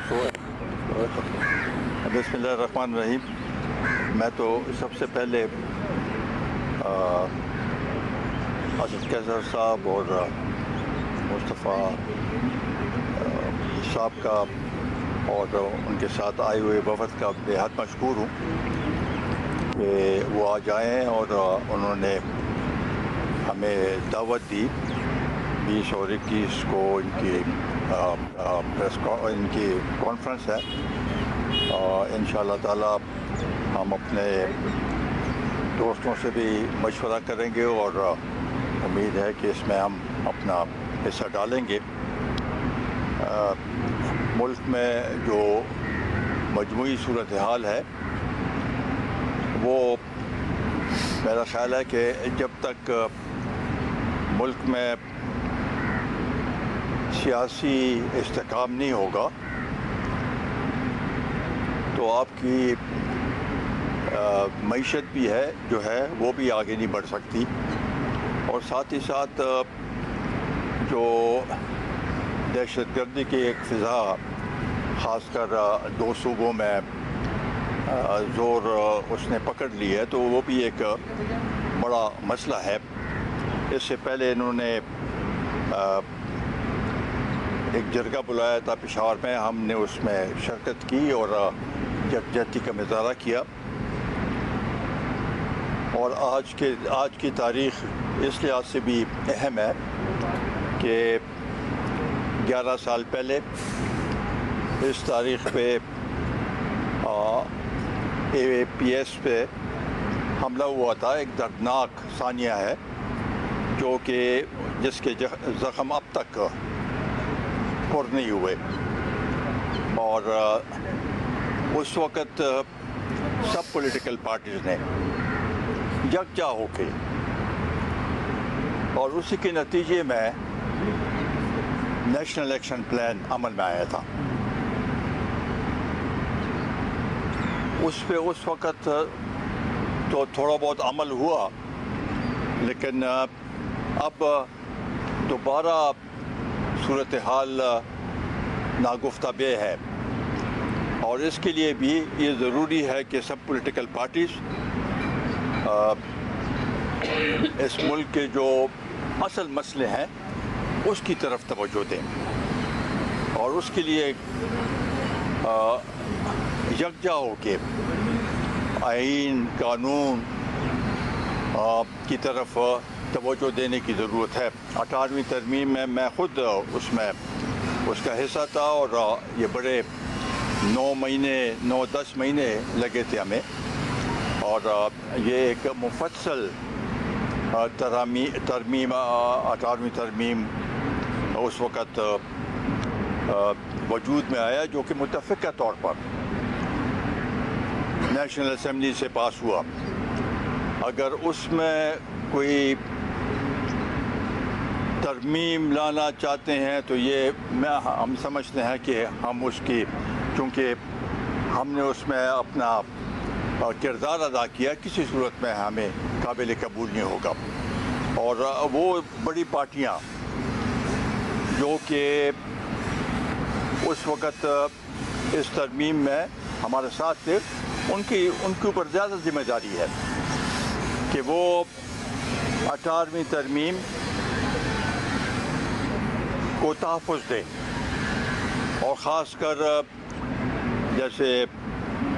बिस्मिल्लाहिर्रहमानिर्रहीम। मैं तो सबसे पहले असद कैसर साहब और मुस्तफ़ा साहब का और उनके साथ आए हुए वफद का बेहद मशकूर हूँ कि वो आज आए हैं और उन्होंने हमें दावत दी 20 और 21 को इनकी कॉन्फ्रेंस है। इंशाअल्लाह ताला हम अपने दोस्तों से भी मशवरा करेंगे और उम्मीद है कि इसमें हम अपना हिस्सा डालेंगे। मुल्क में जो मजमूई सूरत हाल है वो मेरा ख़्याल है कि जब तक मुल्क में सियासी इस्तेकाम नहीं होगा तो आपकी मईशत भी है जो है वो भी आगे नहीं बढ़ सकती। और साथ ही साथ जो दहशतगर्दी की एक फ़िज़ा ख़ासकर 2 सूबों में ज़ोर उसने पकड़ ली है तो वो भी एक बड़ा मसला है। इससे पहले इन्होंने एक जरगा बुलाया था पेशावर में, हमने उसमें शिरकत की और यकजहती का मुजाहरा किया। और आज की तारीख़ इस लिहाज से भी अहम है कि 11 साल पहले इस तारीख़ पे APS पे हमला हुआ था। एक दर्दनाक सानिया है जो कि जिसके ज़ख़म अब तक पुर नहीं हुए। और उस वक़्त सब पॉलिटिकल पार्टीज़ ने यकजा होके और उसी के नतीजे में नेशनल एक्शन प्लान अमल में आया था। उस पे उस वक़्त तो थोड़ा बहुत अमल हुआ लेकिन अब दोबारा सूरत हाल नागुफ्ता बे है। और इसके लिए भी ये ज़रूरी है कि सब पॉलिटिकल पार्टीज़ इस मुल्क के जो असल मसले हैं उसकी तरफ तवज्जो दें और उसके लिए यकजा होके आइन कानून की तरफ तवज्जो देने की ज़रूरत है। 18वीं तरमीम में मैं ख़ुद उसमें उसका हिस्सा था और ये बड़े 9-10 महीने लगे थे हमें। और ये एक मुफस्सल तरमीम 18वीं तरमीम उस वक़्त वजूद में आया जो कि मुत्तफ़िक़ा तौर पर नेशनल असम्बली से पास हुआ। अगर उसमें कोई तरमीम लाना चाहते हैं तो ये हम समझते हैं कि हम उसकी चूँकि हमने उसमें अपना किरदार अदा किया किसी सूरत में हमें काबिल कबूल नहीं होगा। और वो बड़ी पार्टियाँ जो कि उस वक़्त इस तरमीम में हमारे साथ थे उनके ऊपर ज़्यादा ज़िम्मेदारी है कि वो 18वीं तरमीम को तहफ़्फ़ुज़ दें। और ख़ासकर जैसे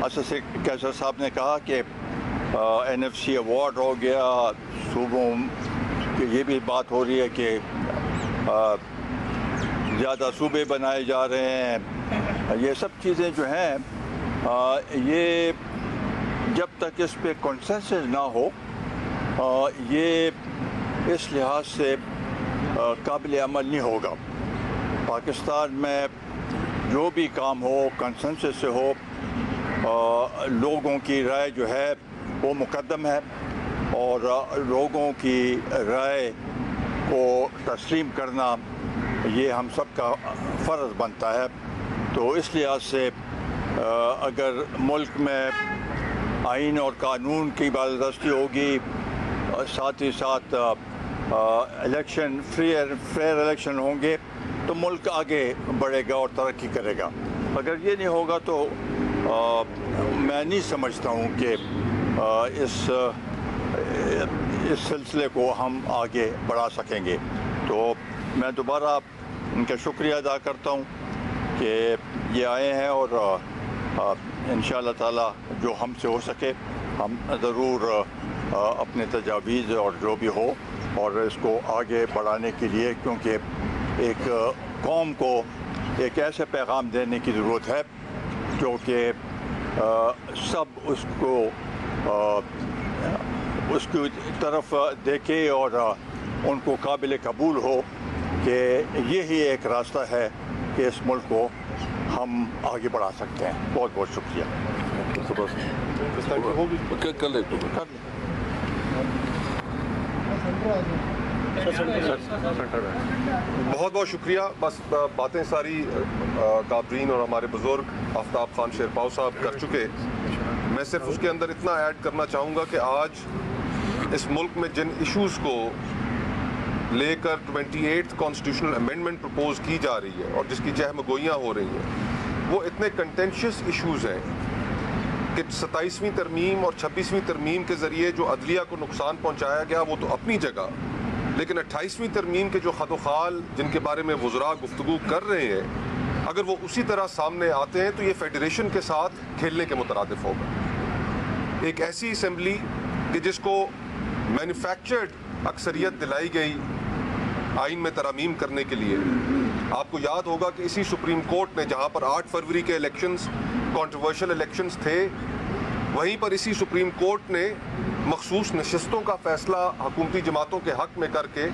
असद कैसर साहब ने कहा कि NFC अवार्ड हो गया, सूबों की ये भी बात हो रही है कि ज़्यादा सूबे बनाए जा रहे हैं। ये सब चीज़ें जो हैं ये जब तक इस पे कंसेंसस ना हो ये इस लिहाज से काबिल अमल नहीं होगा। पाकिस्तान में जो भी काम हो कंसेंसस से हो, लोगों की राय जो है वो मुकद्दम है और लोगों की राय को तस्लीम करना ये हम सब का फ़र्ज़ बनता है। तो इस लिहाज से अगर मुल्क में आइन और कानून की बालादस्ती होगी, साथ ही साथ इलेक्शन फेयर इलेक्शन होंगे तो मुल्क आगे बढ़ेगा और तरक्की करेगा। اگر یہ نہیں ہوگا تو میں نہیں سمجھتا ہوں کہ اس سلسلے کو ہم آگے بڑھا سکیں گے. تو میں دوبارہ ان کا شکریہ ادا کرتا ہوں کہ یہ آئے ہیں, اور انشاءاللہ تعالی جو ہم سے ہو سکے ہم ضرور اپنے تجاویز اور جو بھی ہو اور اس کو آگے بڑھانے کے لیے, کیونکہ ایک قوم کو ایک ایسے پیغام دینے کی ضرورت ہے جو کہ سب اس کی طرف دیکھے اور ان کو قابل قبول ہو کہ یہی ایک راستہ ہے کہ اس ملک کو ہم آگے بڑھا سکتے ہیں. بہت بہت شکریہ. بہت بہت شکریہ. بس باتیں ساری کابرین اور ہمارے بزرگ آفتاب خان شیرپاؤ صاحب کر چکے. میں صرف اس کے اندر اتنا ایڈ کرنا چاہوں گا کہ آج اس ملک میں جن ایشوز کو لے کر 28th کانسٹیٹیوشنل امینڈمنٹ پرپوز کی جا رہی ہے اور جس کی چہم گوئیاں ہو رہی ہیں, وہ اتنے کنٹینشیس ایشوز ہیں کہ 27ویں ترمیم اور 26ویں ترمیم کے ذریعے جو عدلیہ کو نقصان پہنچایا گیا وہ تو اپنی جگہ, لیکن 28ویں ترمیم کے جو خد و خال جن کے بارے میں وزراء گفتگو کر رہے ہیں, اگر وہ اسی طرح سامنے آتے ہیں تو یہ فیڈریشن کے ساتھ کھیلنے کے مترادف ہوگا. ایک ایسی اسمبلی کہ جس کو مینوفیکچرڈ اکثریت دلائی گئی آئین میں ترامیم کرنے کے لیے. آپ کو یاد ہوگا کہ اسی سپریم کورٹ نے جہاں پر 8 فروری کے الیکشنز کنٹروورشل الیکشنز تھے, وہیں پر اسی سپریم کورٹ نے مخصوص نشستوں کا فیصلہ حکومتی جماعتوں کے حق میں کر کے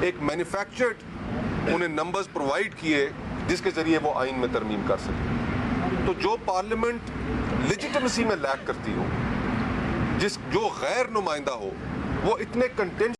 ایک مینوفیکچرڈ انہیں نمبرز پرووائڈ کیے جس کے ذریعے وہ آئین میں ترمیم کر سکے. تو جو پارلیمنٹ لیجیٹمیسی میں لیک کرتی ہو, جو غیر نمائندہ ہو, وہ اتنے کنٹینٹ